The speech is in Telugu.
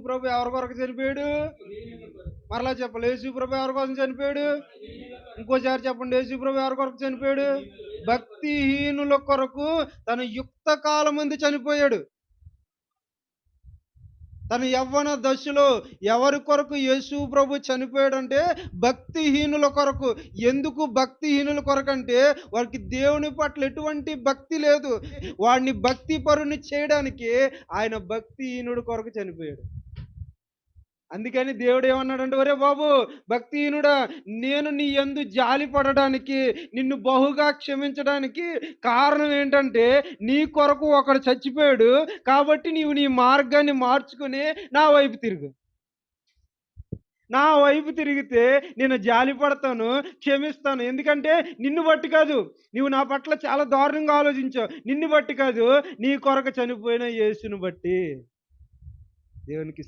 ప్రభు ఎవరి కొరకు చనిపోయాడు? మరలా చెప్పాలి. యేసు ప్రభు ఎవరి కోసం చనిపోయాడు? ఇంకోసారి చెప్పండి. యేసు ప్రభు ఎవరి కొరకు చనిపోయాడు? భక్తిహీనుల కొరకు తన యుక్త కాలమందు చనిపోయాడు. తన యవ్వన దశలో ఎవరి కొరకు యేసు ప్రభు చనిపోయాడంటే భక్తిహీనుల కొరకు. ఎందుకు భక్తిహీనుల కొరకంటే వారికి దేవుని పట్ల ఎటువంటి భక్తి లేదు. వాడిని భక్తి పరుని చేయడానికి ఆయన భక్తిహీనుడి కొరకు చనిపోయాడు. అందుకని దేవుడు ఏమన్నాడంటే, ఒరే బాబు భక్తిహీనుడా, నేను నీ యందు జాలి పడడానికి, నిన్ను బహుగా క్షమించడానికి కారణం ఏంటంటే నీ కొరకు ఒకడు చచ్చిపోయాడు. కాబట్టి నీవు నీ మార్గాన్ని మార్చుకుని నా వైపు తిరుగు. నా వైపు తిరిగితే నేను జాలి పడతాను, క్షమిస్తాను. ఎందుకంటే నిన్ను బట్టి కాదు, నీవు నా పట్ల చాలా దారుణంగా ఆలోచించావు. నిన్ను బట్టి కాదు, నీ కొరకు చనిపోయిన యేసుని బట్టి. దేవునికి